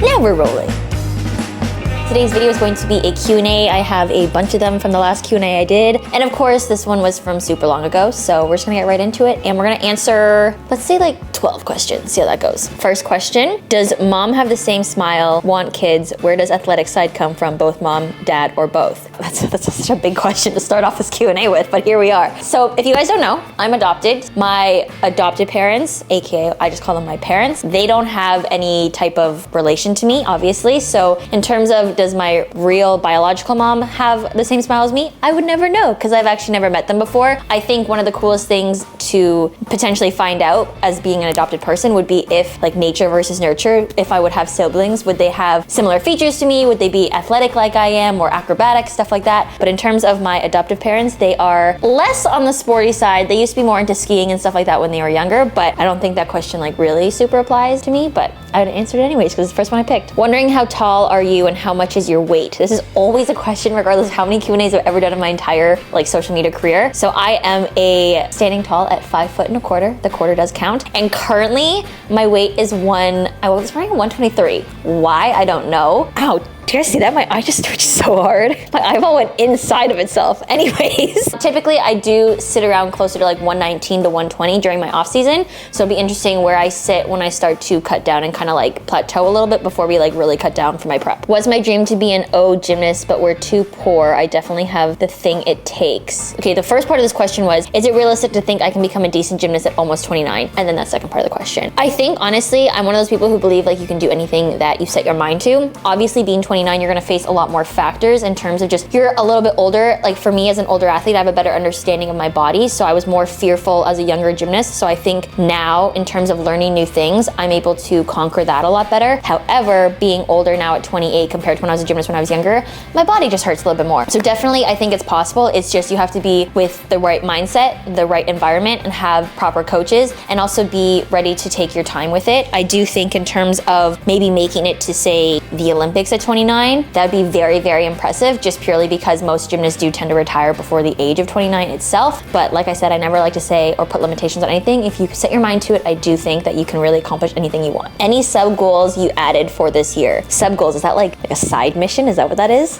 Now we're rolling. Today's video is going to be a Q&A. I have a bunch of them from the last Q&A I did. And of course, this one was from super long ago. So we're just gonna get right into it. And we're gonna answer, let's say like 12 questions. See how that goes. First question, does mom have the same smile, want kids? Where does athletic side come from? Both mom, dad, or both? That's such a big question to start off this Q&A with, but here we are. So if you guys don't know, I'm adopted. My adopted parents, AKA I just call them my parents, they don't have any type of relation to me, obviously. So in terms of does my real biological mom have the same smile as me? I would never know because I've actually never met them before. I think one of the coolest things to potentially find out as being an adopted person would be if like nature versus nurture, if I would have siblings, would they have similar features to me? Would they be athletic like I am or acrobatic, stuff like that? But in terms of my adoptive parents, they are less on the sporty side. They used to be more into skiing and stuff like that when they were younger, but I don't think that question like really super applies to me, but I would answer it anyways because it's the first one I picked. Wondering how tall are you and how much is your weight? This is always a question regardless of how many Q&As I've ever done in my entire like social media career. So I am a standing tall at 5'1". The quarter does count. And currently my weight is I was wearing 123. Why? I don't know. Ow. Do you guys see that? My eye just twitched so hard. My eyeball went inside of itself. Anyways, typically I do sit around closer to like 119 to 120 during my off season. So it'll be interesting where I sit when I start to cut down and kind of like plateau a little bit before we like really cut down for my prep. Was my dream to be an O gymnast, but we're too poor. I definitely have the thing it takes. Okay, the first part of this question was, is it realistic to think I can become a decent gymnast at almost 29? And then that second part of the question. I think honestly, I'm one of those people who believe like you can do anything that you set your mind to. Obviously being 29, you're gonna face a lot more factors in terms of just, you're a little bit older. Like for me as an older athlete, I have a better understanding of my body. So I was more fearful as a younger gymnast. So I think now in terms of learning new things, I'm able to conquer that a lot better. However, being older now at 28 compared to when I was a gymnast when I was younger, my body just hurts a little bit more. So definitely I think it's possible. It's just, you have to be with the right mindset, the right environment, and have proper coaches, and also be ready to take your time with it. I do think in terms of maybe making it to say the Olympics at 29, that'd be very, very impressive, just purely because most gymnasts do tend to retire before the age of 29 itself. But like I said, I never like to say or put limitations on anything. If you set your mind to it, I do think that you can really accomplish anything you want. Any sub goals you added for this year? Sub goals, is that like a side mission? Is that what that is?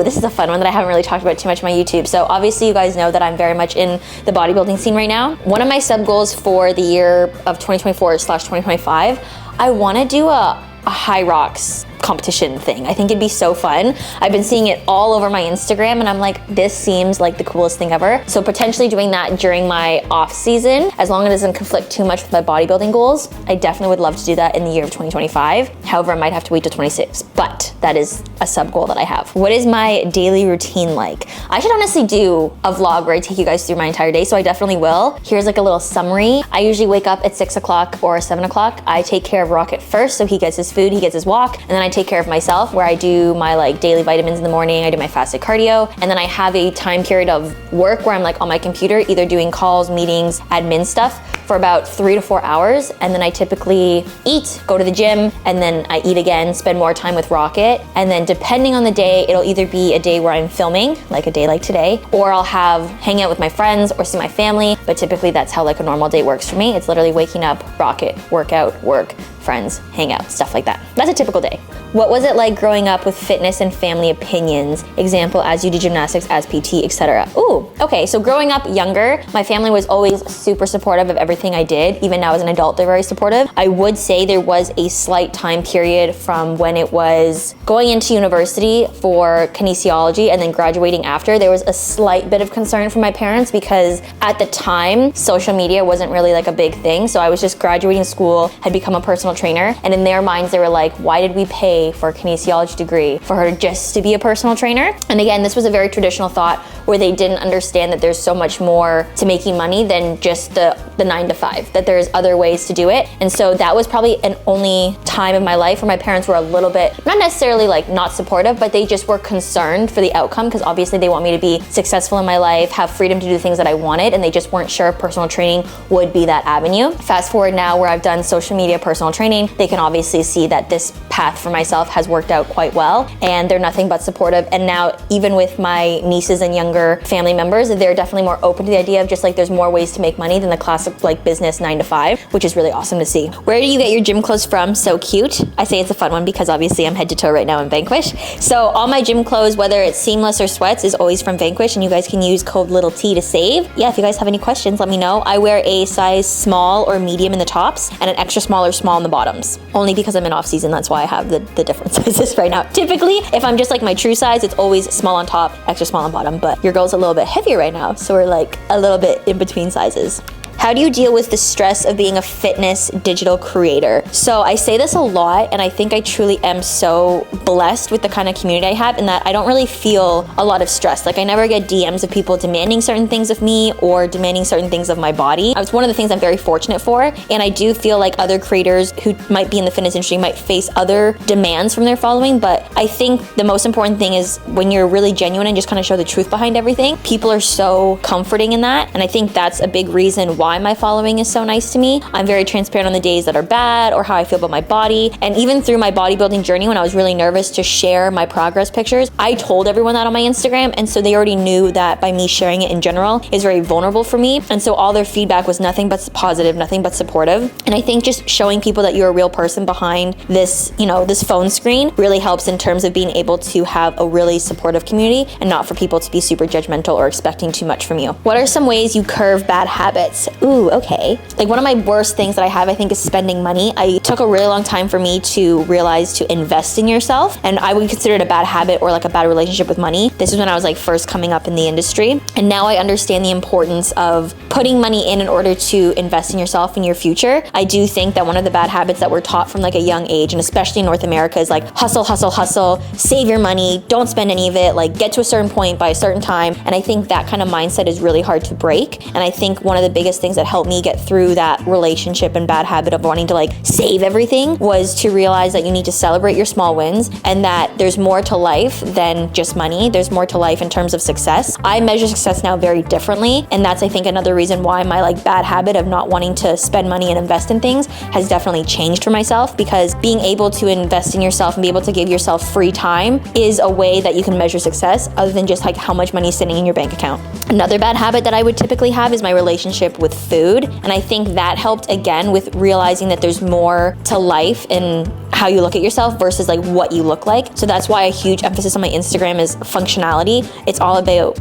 This is a fun one that I haven't really talked about too much on my YouTube. So obviously you guys know that I'm very much in the bodybuilding scene right now. One of my sub goals for the year of 2024/2025, I want to do a high rocks competition thing. I think it'd be so fun. I've been seeing it all over my Instagram and I'm like, this seems like the coolest thing ever. So potentially doing that during my off season, as long as it doesn't conflict too much with my bodybuilding goals, I definitely would love to do that in the year of 2025. However, I might have to wait till 26, but that is a sub goal that I have. What is my daily routine like? I should honestly do a vlog where I take you guys through my entire day, so I definitely will. Here's like a little summary. I usually wake up at 6 o'clock or 7 o'clock. I take care of Rocket first, so he gets his food, he gets his walk, and then I take care of myself where I do my like daily vitamins in the morning, I do my fasted cardio, and then I have a time period of work where I'm like on my computer, either doing calls, meetings, admin stuff for about 3 to 4 hours. And then I typically eat, go to the gym, and then I eat again, spend more time with Rocket. And then depending on the day, it'll either be a day where I'm filming, like a day like today, or I'll hang out with my friends or see my family. But typically that's how like a normal day works for me. It's literally waking up, Rocket, workout, work, friends, hang out, stuff like that. That's a typical day. What was it like growing up with fitness and family opinions? Example, as you do gymnastics, as PT, etc. Ooh, okay, so growing up younger, my family was always super supportive of everything I did. Even now as an adult, they're very supportive. I would say there was a slight time period from when it was going into university for kinesiology and then graduating after. There was a slight bit of concern from my parents because at the time, social media wasn't really like a big thing. So I was just graduating school, had become a personal trainer, and in their minds, they were like, why did we pay for a kinesiology degree for her just to be a personal trainer? And again, this was a very traditional thought where they didn't understand that there's so much more to making money than just the 9 to 5, that there's other ways to do it. And so that was probably an only time in my life where my parents were a little bit, not necessarily like not supportive, but they just were concerned for the outcome because obviously they want me to be successful in my life, have freedom to do things that I wanted, and they just weren't sure if personal training would be that avenue. Fast forward now where I've done social media personal training, they can obviously see that this path for myself has worked out quite well, and they're nothing but supportive. And now even with my nieces and younger family members, they're definitely more open to the idea of just like there's more ways to make money than the classic like business 9 to 5, which is really awesome to see. Where do you get your gym clothes from? So cute. I say it's a fun one because obviously I'm head to toe right now in Vanquish. So all my gym clothes, whether it's seamless or sweats, is always from Vanquish, and you guys can use code little T to save. Yeah, if you guys have any questions, let me know. I wear a size small or medium in the tops and an extra small or small in the bottoms. Only because I'm in off season, that's why I have the different sizes right now. Typically, if I'm just like my true size, it's always small on top, extra small on bottom, but your girl's a little bit heavier right now, so we're like a little bit in between sizes. How do you deal with the stress of being a fitness digital creator? So I say this a lot, and I think I truly am so blessed with the kind of community I have in that I don't really feel a lot of stress. Like I never get DMs of people demanding certain things of me or demanding certain things of my body. It's one of the things I'm very fortunate for, and I do feel like other creators who might be in the fitness industry might face other demands from their following, but I think the most important thing is when you're really genuine and just kind of show the truth behind everything, people are so comforting in that, and I think that's a big reason why my following is so nice to me. I'm very transparent on the days that are bad or how I feel about my body. And even through my bodybuilding journey, when I was really nervous to share my progress pictures, I told everyone that on my Instagram. And so they already knew that by me sharing it in general is very vulnerable for me. And so all their feedback was nothing but positive, nothing but supportive. And I think just showing people that you're a real person behind this, this phone screen really helps in terms of being able to have a really supportive community and not for people to be super judgmental or expecting too much from you. What are some ways you curb bad habits? Ooh, okay. Like one of my worst things that I have, I think, is spending money. I took a really long time for me to realize to invest in yourself, and I would consider it a bad habit or like a bad relationship with money. This is when I was like first coming up in the industry, and now I understand the importance of putting money in order to invest in yourself in your future. I do think that one of the bad habits that we're taught from like a young age, and especially in North America, is like hustle, hustle, hustle, save your money, don't spend any of it, like get to a certain point by a certain time. And I think that kind of mindset is really hard to break. And I think one of the biggest things that helped me get through that relationship and bad habit of wanting to like save everything was to realize that you need to celebrate your small wins and that there's more to life than just money. There's more to life in terms of success. I measure success now very differently, and that's I think another reason why my like bad habit of not wanting to spend money and invest in things has definitely changed for myself, because being able to invest in yourself and be able to give yourself free time is a way that you can measure success other than just like how much money is sitting in your bank account. Another bad habit that I would typically have is my relationship with food. And I think that helped again with realizing that there's more to life in how you look at yourself versus like what you look like. So that's why a huge emphasis on my Instagram is functionality. It's all about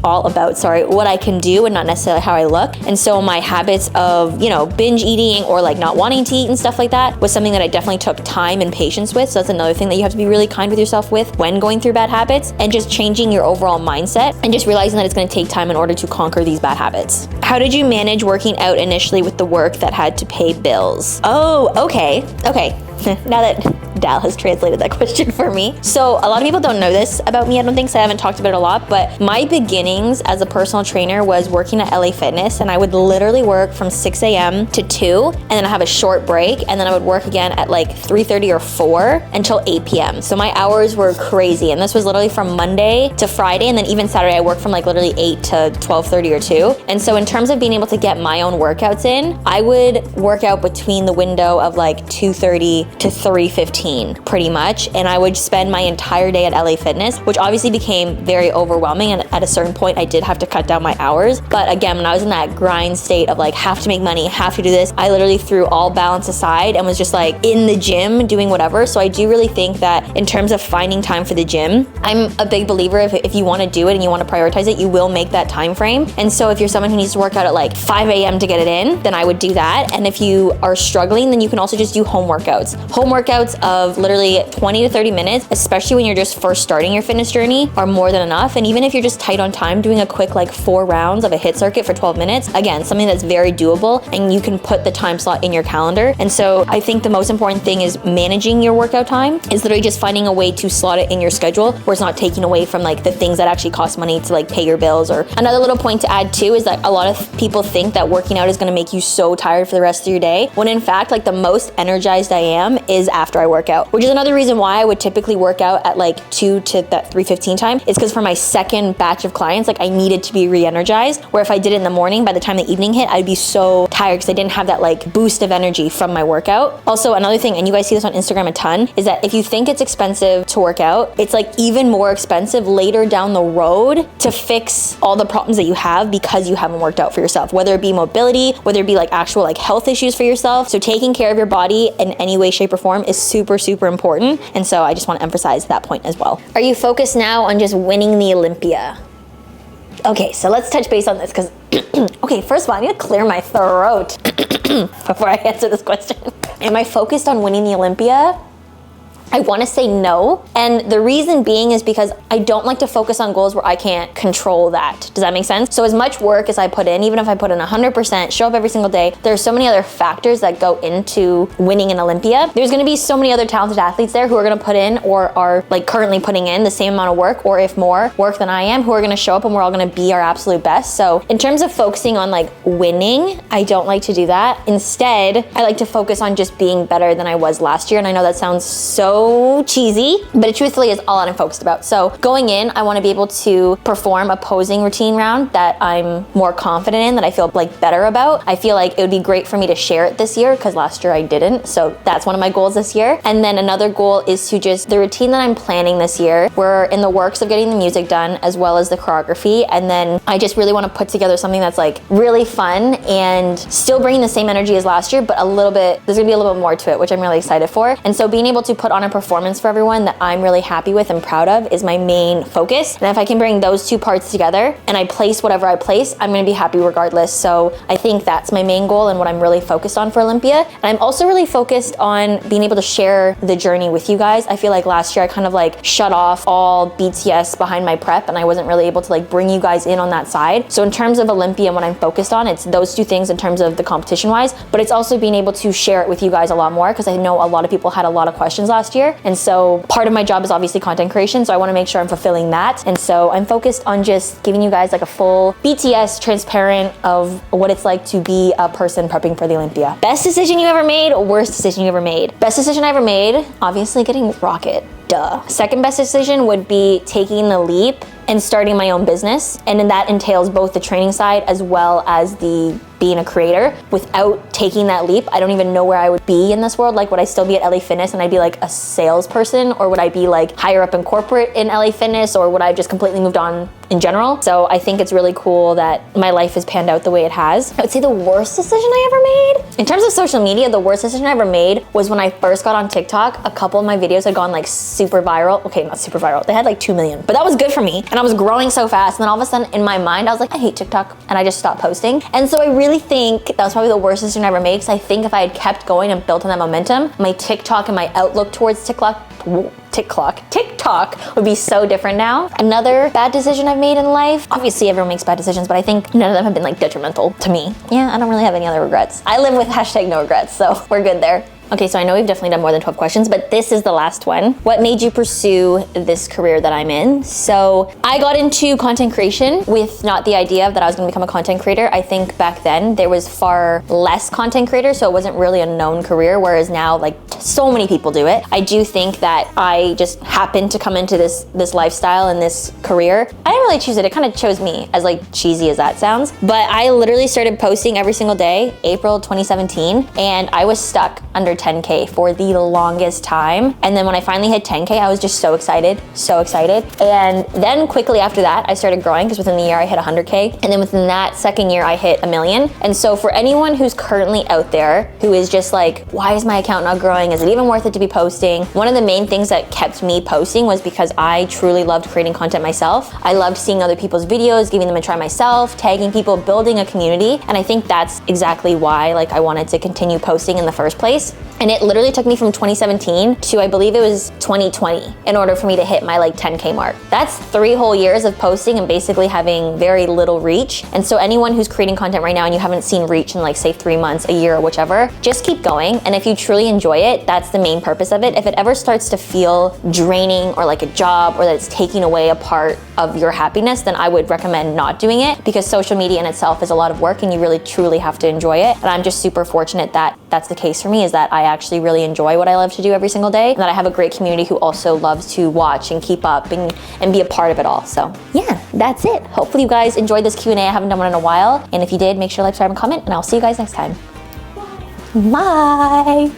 what I can do and not necessarily how I look. And so my habits of, binge eating or like not wanting to eat and stuff like that was something that I definitely took time and patience with. So that's another thing that you have to be really kind with yourself with when going through bad habits, and just changing your overall mindset and just realizing that it's going to take time in order to conquer these bad habits. How did you manage working out initially with the work that had to pay bills? Oh, okay. Now that Dal has translated that question for me. So a lot of people don't know this about me, I don't think, so I haven't talked about it a lot, but my beginnings as a personal trainer was working at LA Fitness, and I would literally work from 6 a.m. to 2, and then I have a short break, and then I would work again at like 3:30 or 4 until 8 p.m. So my hours were crazy, and this was literally from Monday to Friday, and then even Saturday I worked from like literally 8 to 12:30 or 2. And so in terms of being able to get my own workouts in, I would work out between the window of like 2:30 to 3:15 pretty much, and I would spend my entire day at LA Fitness, which obviously became very overwhelming, and at a certain point I did have to cut down my hours. But again, when I was in that grind state of like have to make money, have to do this, I literally threw all balance aside and was just like in the gym doing whatever. So I do really think that in terms of finding time for the gym, I'm a big believer if you want to do it and you want to prioritize it, you will make that time frame. And so if you're someone who needs to work out at like 5 a.m. to get it in, then I would do that. And if you are struggling, then you can also just do home workouts. Home workouts of literally 20 to 30 minutes, especially when you're just first starting your fitness journey, are more than enough. And even if you're just tight on time, doing a quick like 4 rounds of a HIIT circuit for 12 minutes, again, something that's very doable, and you can put the time slot in your calendar. And so I think the most important thing is managing your workout time, is literally just finding a way to slot it in your schedule where it's not taking away from like the things that actually cost money to like pay your bills. Or another little point to add too is that a lot of people think that working out is going to make you so tired for the rest of your day, when in fact like the most energized I am is after I work workout, which is another reason why I would typically work out at like 2 to that 3:15 time. It's because for my second batch of clients, like I needed to be re-energized, where if I did it in the morning, by the time the evening hit, I'd be so tired because I didn't have that like boost of energy from my workout. Also, another thing, and you guys see this on Instagram a ton, is that if you think it's expensive to work out, it's like even more expensive later down the road to fix all the problems that you have because you haven't worked out for yourself, whether it be mobility, whether it be like actual like health issues for yourself. So taking care of your body in any way, shape, or form is super, super important. And so I just want to emphasize that point as well. Are you focused now on just winning the Olympia? Okay, so let's touch base on this because, okay, first of all, I need to clear my throat before I answer this question. Am I focused on winning the Olympia? I want to say no. And the reason being is because I don't like to focus on goals where I can't control that. Does that make sense? So as much work as I put in, even if I put in 100%, show up every single day, there's so many other factors that go into winning an Olympia. There's going to be so many other talented athletes there who are going to put in or are like currently putting in the same amount of work, or if more work than I am, who are going to show up and we're all going to be our absolute best. So in terms of focusing on like winning, I don't like to do that. Instead, I like to focus on just being better than I was last year. And I know that sounds so cheesy, but it truthfully is all I'm focused about. So going in, I want to be able to perform a posing routine round that I'm more confident in, that I feel like better about. I feel like it would be great for me to share it this year because last year I didn't. So that's one of my goals this year. And then another goal is to just, the routine that I'm planning this year, we're in the works of getting the music done as well as the choreography. And then I just really want to put together something that's like really fun and still bringing the same energy as last year, but a little bit, there's gonna be a little bit more to it, which I'm really excited for. And so being able to put on a performance for everyone that I'm really happy with and proud of is my main focus. And if I can bring those two parts together and I place whatever I place, I'm gonna be happy regardless. So I think that's my main goal and what I'm really focused on for Olympia. And I'm also really focused on being able to share the journey with you guys. I feel like last year I kind of like shut off all BTS behind my prep and I wasn't really able to like bring you guys in on that side. So in terms of Olympia and what I'm focused on, it's those two things in terms of the competition wise, but it's also being able to share it with you guys a lot more because I know a lot of people had a lot of questions last year. And so part of my job is obviously content creation, so I want to make sure I'm fulfilling that. And so I'm focused on just giving you guys like a full BTS transparent of what it's like to be a person prepping for the Olympia. Best decision you ever made or worst decision you ever made? Best decision I ever made, obviously getting Rocket. Duh. Second best decision would be taking the leap and starting my own business. And then that entails both the training side as well as the being a creator. Without taking that leap, I don't even know where I would be in this world. Like, would I still be at LA Fitness and I'd be like a salesperson, or would I be like higher up in corporate in LA Fitness, or would I have just completely moved on in general? So I think it's really cool that my life has panned out the way it has. I would say the worst decision I ever made? In terms of social media, the worst decision I ever made was when I first got on TikTok. A couple of my videos had gone like super viral. Okay, not super viral. They had like 2 million, but that was good for me. And I was growing so fast. And then all of a sudden in my mind, I was like, I hate TikTok. And I just stopped posting. And so I really think that was probably the worst decision I ever made, because I think if I had kept going and built on that momentum, my TikTok and my outlook towards TikTok would be so different now. Another bad decision I've made in life, obviously everyone makes bad decisions, but I think none of them have been like detrimental to me. Yeah, I don't really have any other regrets. I live with #no regrets, so we're good there. Okay, so I know we've definitely done more than 12 questions, but this is the last one. What made you pursue this career that I'm in? So I got into content creation with not the idea that I was gonna become a content creator. I think back then there was far less content creators, so it wasn't really a known career, whereas now like so many people do it. I do think that I just happened to come into this lifestyle and this career. I didn't really choose it, it kind of chose me, as like cheesy as that sounds. But I literally started posting every single day, April 2017, and I was stuck under 10K for the longest time. And then when I finally hit 10K, I was just so excited. And then quickly after that, I started growing, because within the year I hit 100K. And then within that second year, I hit 1 million. And so for anyone who's currently out there who is just like, why is my account not growing? Is it even worth it to be posting? One of the main things that kept me posting was because I truly loved creating content myself. I loved seeing other people's videos, giving them a try myself, tagging people, building a community. And I think that's exactly why like I wanted to continue posting in the first place. And it literally took me from 2017 to, I believe it was 2020, in order for me to hit my like 10K mark. That's 3 whole years of posting and basically having very little reach. And so anyone who's creating content right now and you haven't seen reach in like say 3 months, a year, or whichever, just keep going. And if you truly enjoy it, that's the main purpose of it. If it ever starts to feel draining or like a job, or that it's taking away a part of your happiness, then I would recommend not doing it, because social media in itself is a lot of work and you really truly have to enjoy it. And I'm just super fortunate that that's the case for me, is that I actually really enjoy what I love to do every single day, and that I have a great community who also loves to watch and keep up and be a part of it all. So yeah, that's it. Hopefully you guys enjoyed this Q&A. I haven't done one in a while, and if you did, make sure to like, subscribe, and comment, and I'll see you guys next time. Bye.